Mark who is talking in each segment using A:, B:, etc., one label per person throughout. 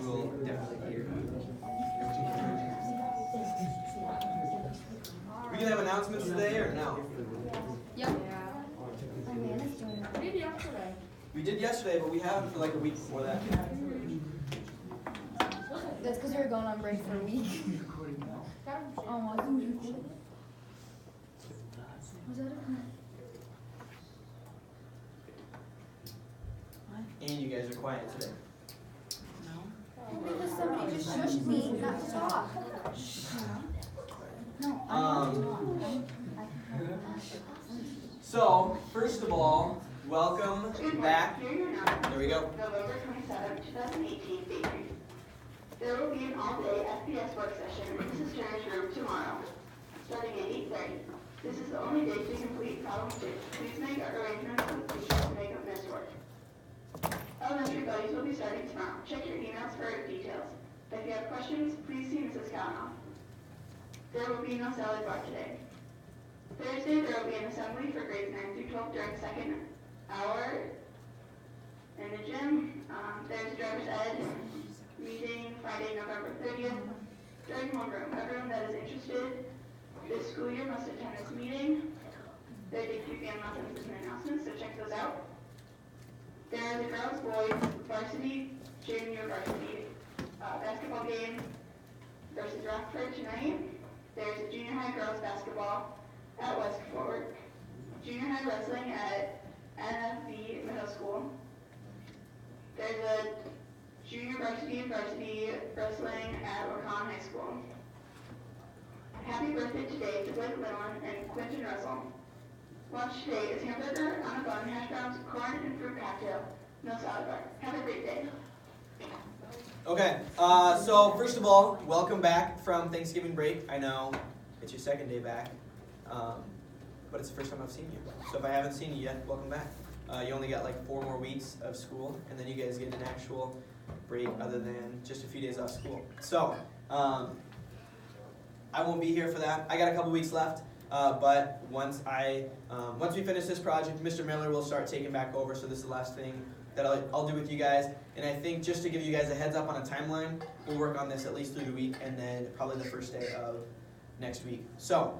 A: will definitely hear. We gonna have announcements today or no?
B: Yep.
C: Maybe yesterday.
A: We did yesterday, but we haven't for like a week before that.
B: That's because we were going on break for a week. Was that
A: And you guys are quiet today.
B: Because somebody just shushed me not to talk.
A: So, first of all, welcome back. There we go.
D: November 27, 2018, Bay Creek. There will be an all-day FPS work session in Mrs. Turner's room tomorrow, starting at 8:30. This is the only day to complete problem 2. Please make arrangements with teachers to make up missed work. Elementary buddies will be starting tomorrow. Check your emails for details. If you have questions, please see Mrs. Kavanaugh. There will be no salad bar today. Thursday, there will be an assembly for grades 9 through 12 during second hour in the gym. There's a driver's ed meeting Friday, November 30th during homeroom. Everyone that is interested this school year must attend this meeting. There are DQ fan lessons and announcements, so check those out. There are the girls, boys, varsity, junior varsity basketball game versus Rockford tonight. There's a junior high girls basketball at West Fork. Junior high wrestling at NFB Middle School. There's a junior varsity and varsity wrestling at Wakan High School. Happy birthday today to Blake Lillin and Quentin Russell. Lunch today is hamburger on a bun, hash browns, corn, and fruit cocktail. No salad bar. Have a great day.
A: Okay, so first of all, welcome back from Thanksgiving break. I know it's your second day back, but it's the first time I've seen you. So if I haven't seen you yet, welcome back. You only got like 4 more weeks of school, and then you guys get an actual break other than just a few days off school. So, I won't be here for that. I got a couple weeks left, but once we finish this project, Mr. Miller will start taking back over, so this is the last thing that I'll do with you guys. And I think just to give you guys a heads up on a timeline, we'll work on this at least through the week and then probably the first day of next week. So,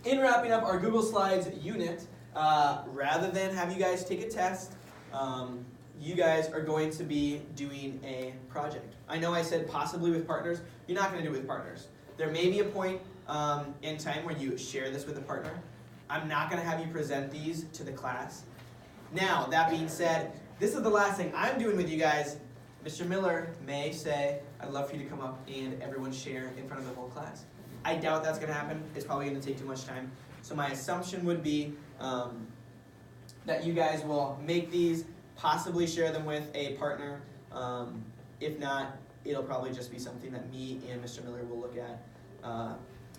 A: in wrapping up our Google Slides unit, rather than have you guys take a test, you guys are going to be doing a project. I know I said possibly with partners. You're not going to do it with partners. There may be a point in time where you share this with a partner. I'm not going to have you present these to the class. Now, that being said, this is the last thing I'm doing with you guys. Mr. Miller may say, I'd love for you to come up and everyone share in front of the whole class. I doubt that's going to happen. It's probably going to take too much time. So my assumption would be that you guys will make these, possibly share them with a partner. If not, it'll probably just be something that me and Mr. Miller will look at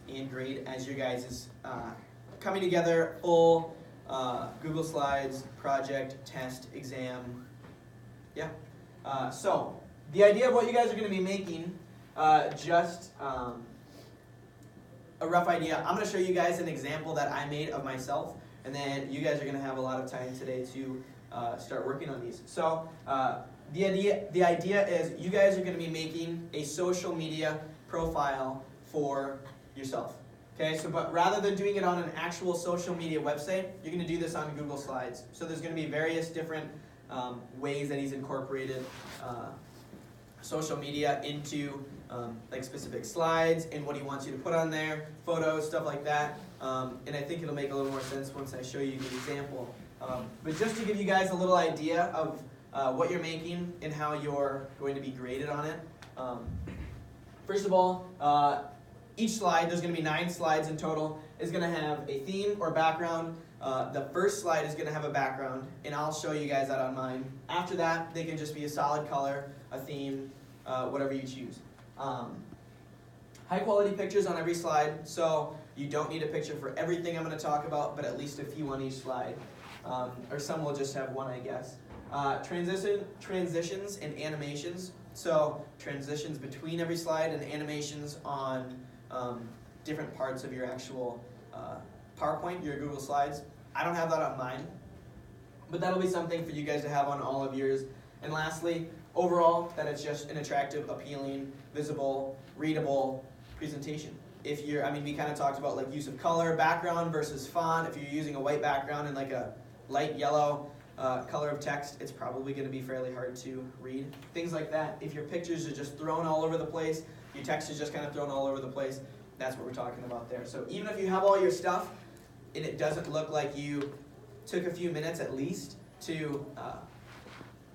A: and grade as you guys is coming together, full Google Slides, project, test, exam. Yeah. So the idea of what you guys are going to be making, just a rough idea. I'm going to show you guys an example that I made of myself, and then you guys are going to have a lot of time today to start working on these. So the idea is you guys are going to be making a social media profile for yourself. Okay, so but rather than doing it on an actual social media website, you're going to do this on Google Slides. So there's going to be various different ways that he's incorporated social media into like specific slides and what he wants you to put on there, photos, stuff like that. And I think it'll make a little more sense once I show you the example. But just to give you guys a little idea of what you're making and how you're going to be graded on it. First of all, each slide, there's going to be 9 slides in total, is going to have a theme or background. The first slide is going to have a background, and I'll show you guys that on mine. After that, they can just be a solid color, a theme, whatever you choose. High quality pictures on every slide, so you don't need a picture for everything I'm going to talk about, but at least a few on each slide. Or some will just have one, I guess. Transitions and animations. So transitions between every slide and animations on different parts of your actual PowerPoint, your Google Slides. I don't have that on mine, but that'll be something for you guys to have on all of yours. And lastly, overall, that it's just an attractive, appealing, visible, readable presentation. If you're, I mean, we kind of talked about like use of color, background versus font. If you're using a white background and like a light yellow color of text, it's probably going to be fairly hard to read. Things like that. If your pictures are just thrown all over the place, your text is just kind of thrown all over the place, that's what we're talking about there. So even if you have all your stuff and it doesn't look like you took a few minutes at least to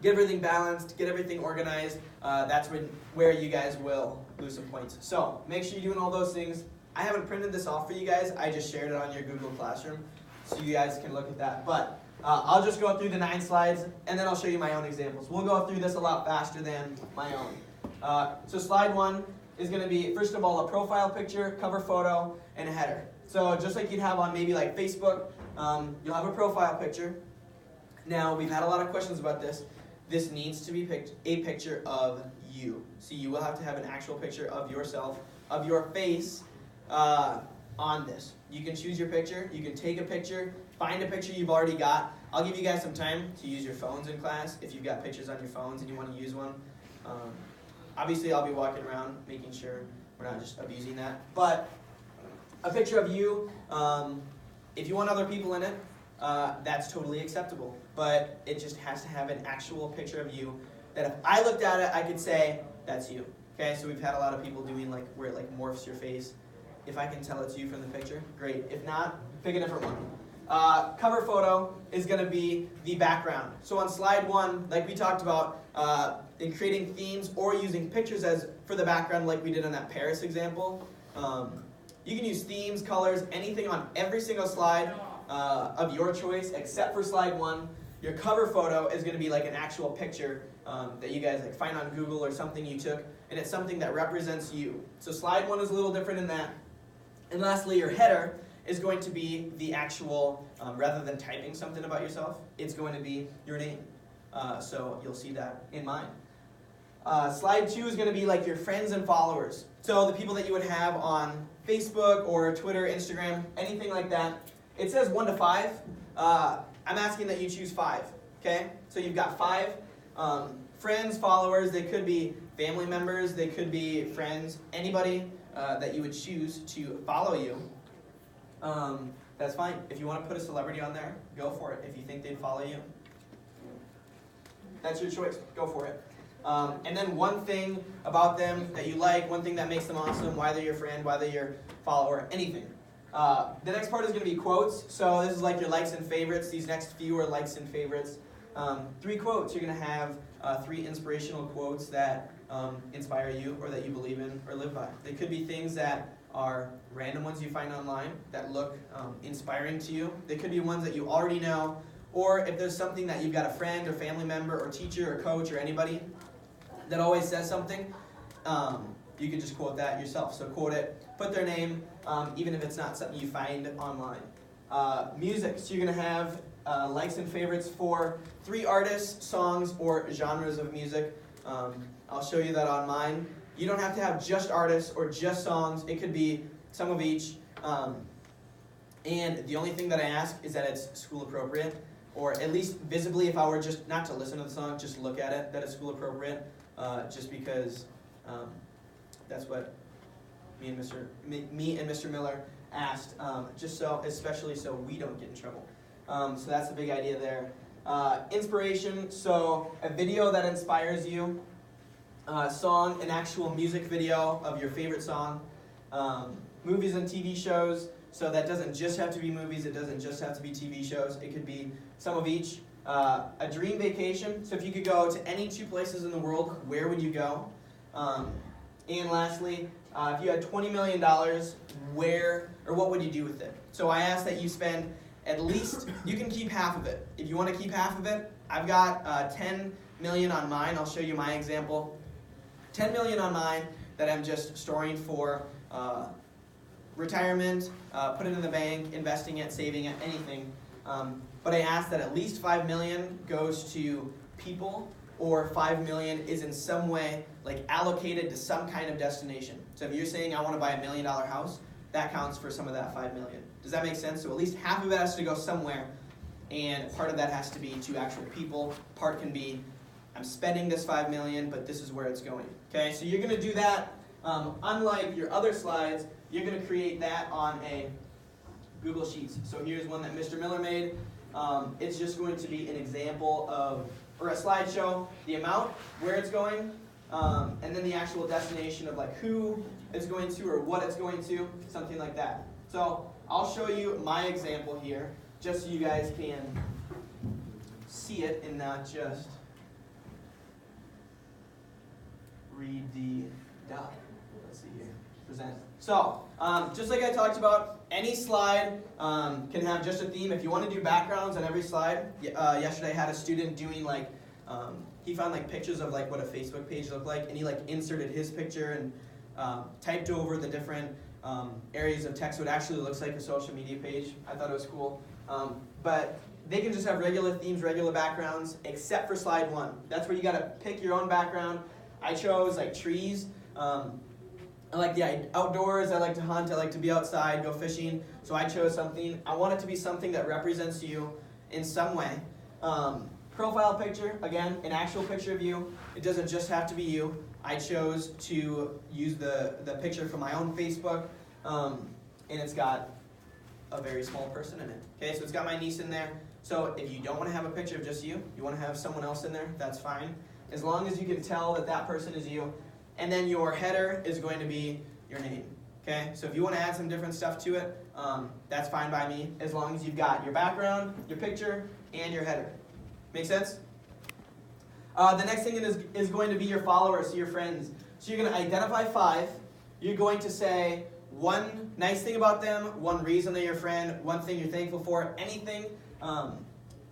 A: get everything balanced, get everything organized, that's where you guys will lose some points. So make sure you're doing all those things. I haven't printed this off for you guys. I just shared it on your Google Classroom so you guys can look at that. But I'll just go through the 9 slides and then I'll show you my own examples. We'll go through this a lot faster than my own. So slide 1 is going to be, first of all, a profile picture, cover photo, and a header. So just like you'd have on maybe like Facebook, you'll have a profile picture. Now, we've had a lot of questions about this. This needs to be a picture of you. So you will have to have an actual picture of yourself, of your face on this. You can choose your picture. You can take a picture, find a picture you've already got. I'll give you guys some time to use your phones in class if you've got pictures on your phones and you want to use one. Obviously, I'll be walking around making sure we're not just abusing that. But a picture of you, if you want other people in it, that's totally acceptable. But it just has to have an actual picture of you that if I looked at it, I could say, that's you. Okay, so we've had a lot of people doing like where it like morphs your face. If I can tell it's you from the picture, great. If not, pick a different one. Cover photo is going to be the background. So on slide 1, like we talked about, in creating themes or using pictures as for the background like we did on that Paris example, you can use themes, colors, anything on every single slide of your choice except for slide 1. Your cover photo is going to be like an actual picture that you guys like find on Google or something you took, and it's something that represents you. So slide 1 is a little different in that. And lastly, your header is going to be the actual, rather than typing something about yourself, it's going to be your name. So you'll see that in mine. Slide 2 is going to be like your friends and followers. So the people that you would have on Facebook or Twitter, Instagram, anything like that. It says 1 to 5. I'm asking that you choose 5. Okay? So you've got 5 friends, followers. They could be family members. They could be friends. Anybody that you would choose to follow you. That's fine. If you want to put a celebrity on there, go for it. If you think they'd follow you, that's your choice. Go for it. And then one thing about them that you like, one thing that makes them awesome, why they're your friend, why they're your follower, anything. The next part is going to be quotes. So this is like your likes and favorites. These next few are likes and favorites. 3 quotes. You're going to have 3 inspirational quotes that inspire you or that you believe in or live by. They could be things that are random ones you find online that look inspiring to you. They could be ones that you already know. Or if there's something that you've got a friend or family member or teacher or coach or anybody that always says something, you can just quote that yourself. So quote it, put their name, even if it's not something you find online. Music, so you're going to have likes and favorites for 3 artists, songs, or genres of music. I'll show you that on mine. You don't have to have just artists or just songs. It could be some of each. And the only thing that I ask is that it's school appropriate, or at least visibly, if I were just not to listen to the song, just look at it, that it's school appropriate, just because that's what me and Mr. Miller asked, just so, especially so we don't get in trouble. So that's the big idea there. Inspiration, so a video that inspires you, song, an actual music video of your favorite song, movies and TV shows. So that doesn't just have to be movies, it doesn't just have to be TV shows, it could be some of each. A dream vacation, so if you could go to any 2 places in the world, where would you go? And lastly, if you had $20 million, where or what would you do with it? So I ask that you spend at least, you can keep half of it. If you want to keep half of it, I've got $10 million on mine. I'll show you my example. $10 million on mine that I'm just storing for retirement, put it in the bank, investing it, saving it, anything. But I ask that at least $5 million goes to people, or $5 million is in some way like allocated to some kind of destination. So if you're saying I want to buy $1 million house, that counts for some of that $5 million. Does that make sense? So at least half of it has to go somewhere, and part of that has to be to actual people. Part can be I'm spending this $5 million, but this is where it's going. Okay, so you're going to do that. Unlike your other slides, you're going to create that on a Google Sheets. So here's one that Mr. Miller made. It's just going to be an example of, or a slideshow, the amount, where it's going, and then the actual destination of like who it's going to or what it's going to, something like that. So I'll show you my example here, just so you guys can see it and not just read the doc. Let's see here. Present. So, just like I talked about, any slide can have just a theme. If you want to do backgrounds on every slide, yesterday I had a student doing like, he found like pictures of like what a Facebook page looked like, and he like inserted his picture and typed over the different areas of text, so it actually looks like a social media page. I thought it was cool. But they can just have regular themes, regular backgrounds, except for slide 1. That's where you got to pick your own background. I chose like trees. I like the outdoors, I like to hunt, I like to be outside, go fishing. So I chose something. I want it to be something that represents you in some way. Profile picture, again, an actual picture of you. It doesn't just have to be you. I chose to use the picture from my own Facebook, and it's got a very small person in it. Okay, so it's got my niece in there. So if you don't want to have a picture of just you, you want to have someone else in there, that's fine. As long as you can tell that that person is you. And then your header is going to be your name. Okay, so if you want to add some different stuff to it, that's fine by me, as long as you've got your background, your picture, and your header. Make sense? The next thing is going to be your followers, so your friends. So you're going to identify 5. You're going to say one nice thing about them, one reason they're your friend, one thing you're thankful for, anything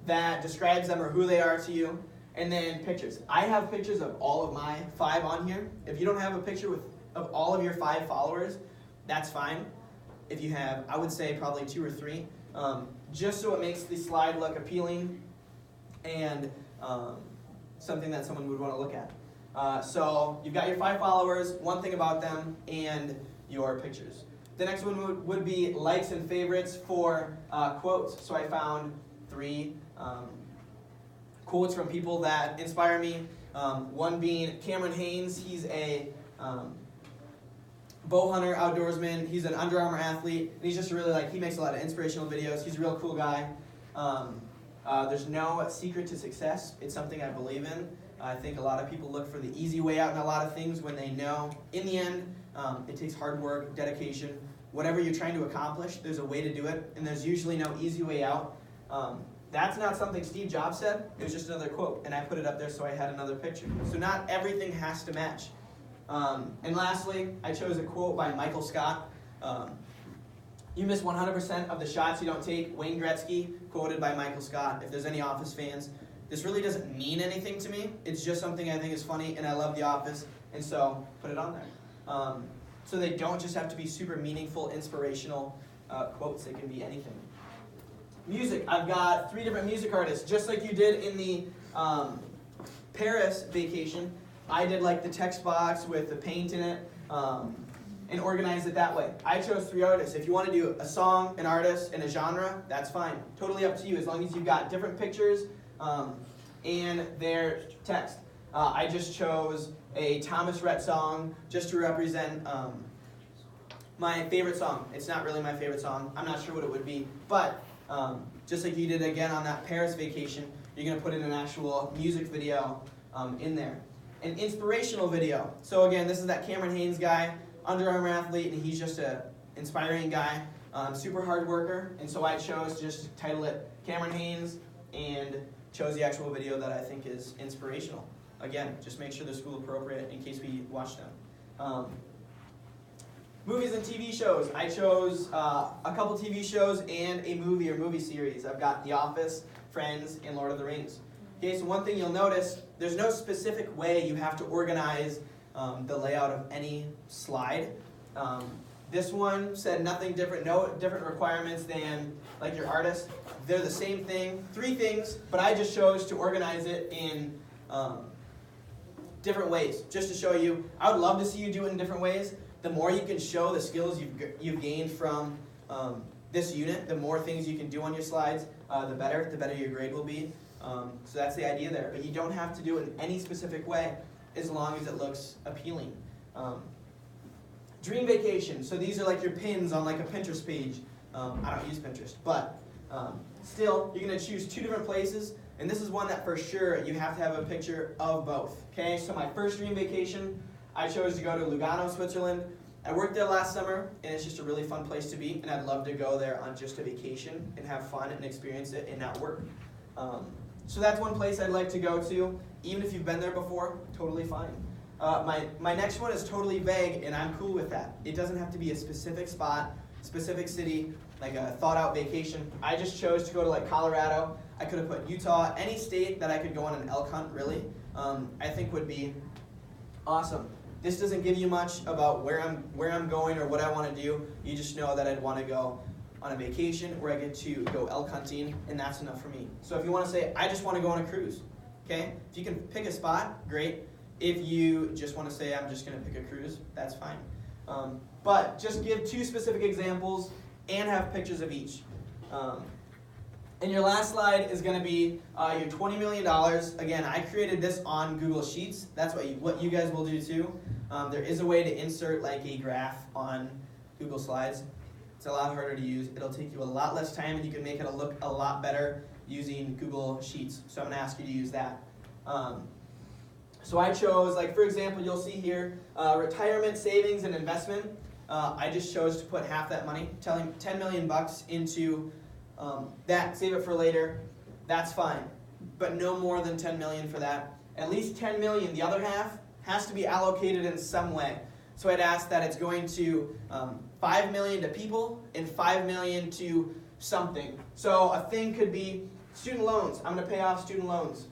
A: that describes them or who they are to you. And then pictures. I have pictures of all of my 5 on here. If you don't have a picture of all of your 5 followers, that's fine. If you have, I would say probably 2 or 3, just so it makes the slide look appealing and something that someone would want to look at. So you've got your 5 followers, one thing about them, and your pictures. The next one would be likes and favorites for quotes. So I found 3 quotes from people that inspire me. One being Cameron Haynes. He's a bow hunter, outdoorsman. He's an Under Armour athlete. And he's just really he makes a lot of inspirational videos. He's a real cool guy. There's no secret to success. It's something I believe in. I think a lot of people look for the easy way out in a lot of things when they know in the end it takes hard work, dedication. Whatever you're trying to accomplish, there's a way to do it, and there's usually no easy way out. That's not something Steve Jobs said. It was just another quote, and I put it up there so I had another picture. So not everything has to match. And lastly, I chose a quote by Michael Scott. You miss 100% of the shots you don't take. Wayne Gretzky, quoted by Michael Scott. If there's any Office fans, this really doesn't mean anything to me. It's just something I think is funny, and I love The Office, and so put it on there. So they don't just have to be super meaningful, inspirational quotes. They can be anything. Music. I've got 3 different music artists. Just like you did in the Paris vacation, I did like the text box with the paint in it and organized it that way. I chose 3 artists. If you want to do a song, an artist, and a genre, that's fine. Totally up to you, as long as you've got different pictures and their text. I just chose a Thomas Rhett song just to represent my favorite song. It's not really my favorite song. I'm not sure what it would be, but just like you did again on that Paris vacation, you're going to put in an actual music video in there. An inspirational video. So again, this is that Cameron Haynes guy, Under Armour athlete, and he's just an inspiring guy, super hard worker, and so I chose to just title it Cameron Haynes and chose the actual video that I think is inspirational. Again, just make sure they're school appropriate in case we watch them. Movies and TV shows. I chose a couple TV shows and a movie or movie series. I've got The Office, Friends, and Lord of the Rings. Okay, so one thing you'll notice, there's no specific way you have to organize the layout of any slide. This one said nothing different, no different requirements than like your artist. They're the same thing, 3 things, but I just chose to organize it in different ways, just to show you. I would love to see you do it in different ways. The more you can show the skills you've gained from this unit, the more things you can do on your slides, the better your grade will be. So that's the idea there. But you don't have to do it in any specific way as long as it looks appealing. Dream vacation. So these are like your pins on like a Pinterest page. I don't use Pinterest, but still, you're going to choose 2 different places. And this is one that for sure you have to have a picture of both. Okay, so my first dream vacation, I chose to go to Lugano, Switzerland. I worked there last summer, and it's just a really fun place to be, and I'd love to go there on just a vacation and have fun and experience it and not work. So that's one place I'd like to go to. Even if you've been there before, totally fine. My next one is totally vague, and I'm cool with that. It doesn't have to be a specific spot, specific city, like a thought-out vacation. I just chose to go to like Colorado. I could have put Utah, any state that I could go on an elk hunt, really, I think would be awesome. This doesn't give you much about where I'm going or what I want to do. You just know that I'd want to go on a vacation where I get to go elk hunting, and that's enough for me. So if you want to say, I just want to go on a cruise, okay? If you can pick a spot, great. If you just want to say, I'm just going to pick a cruise, that's fine. But just give 2 specific examples and have pictures of each. And your last slide is going to be your $20 million. Again, I created this on Google Sheets. That's what you guys will do too. There is a way to insert like a graph on Google Slides. It's a lot harder to use. It'll take you a lot less time, and you can make it look a lot better using Google Sheets. So I'm going to ask you to use that. So I chose, like for example, you'll see here, retirement savings and investment. I just chose to put half that money, telling $10 million into that, save it for later. That's fine, but no more than $10 million for that. At least $10 million, the other half, has to be allocated in some way. So I'd ask that it's going to $5 million to people and $5 million to something. So a thing could be student loans. I'm going to pay off student loans.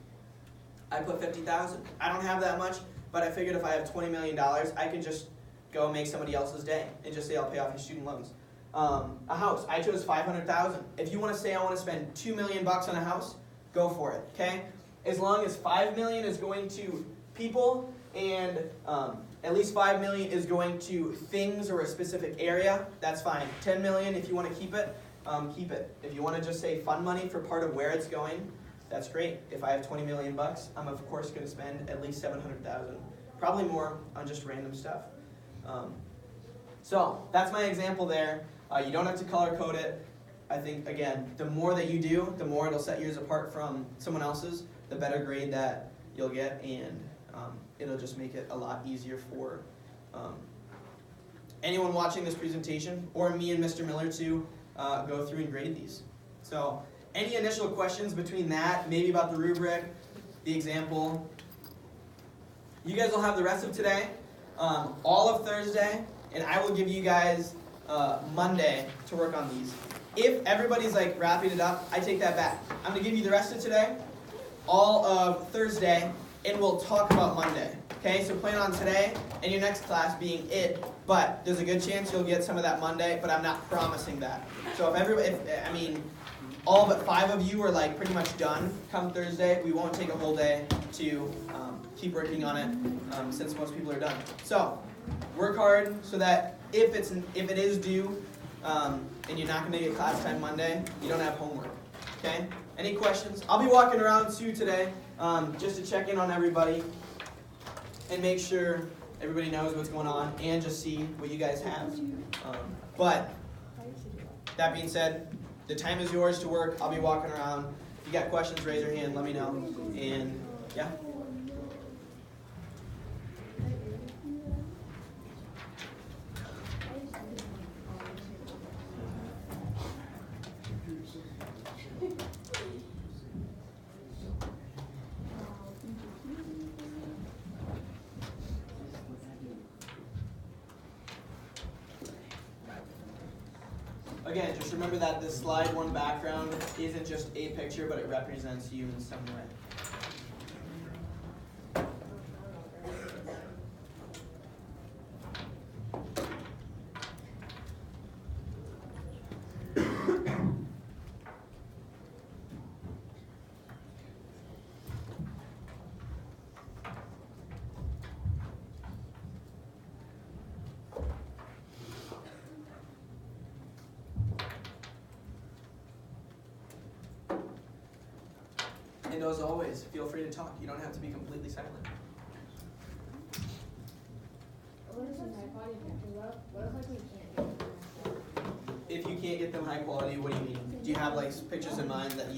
A: I put $50,000. I don't have that much, but I figured if I have $20 million, I can just go make somebody else's day and just say I'll pay off your student loans. A house. I chose $500,000. If you want to say I want to spend $2 million on a house, go for it. Okay? As long as $5 million is going to people and at least $5 million is going to things or a specific area, that's fine. $10 million, if you want to keep it, keep it. If you want to just say fund money for part of where it's going, that's great. If I have $20 million, I'm of course going to spend at least $700,000, probably more on just random stuff. So that's my example there. You don't have to color code it. I think, again, the more that you do, the more it'll set yours apart from someone else's, the better grade that you'll get, and it'll just make it a lot easier for anyone watching this presentation, or me and Mr. Miller to go through and grade these. So any initial questions between that, maybe about the rubric, the example? You guys will have the rest of today, all of Thursday, and I will give you guys Monday to work on these. If everybody's like wrapping it up, I take that back. I'm going to give you the rest of today, all of Thursday, and we'll talk about Monday. Okay, so plan on today and your next class being it, but there's a good chance you'll get some of that Monday, but I'm not promising that. So if all but 5 of you are like pretty much done come Thursday, we won't take a whole day to keep working on it since most people are done. So work hard so that if it is due and you're not going to get class time Monday, you don't have homework. Okay? Any questions? I'll be walking around too today just to check in on everybody and make sure everybody knows what's going on and just see what you guys have. But that being said, the time is yours to work. I'll be walking around. If you got questions, raise your hand. Let me know. And yeah. Again, just remember that this slide 1 background isn't just a picture, but it represents you in some way. And And as always, feel free to talk. You don't have to be completely silent.
B: What is high quality pictures? What if like we can't get them?
A: If you can't get them high quality, what do you mean? Do you have like pictures in mind that you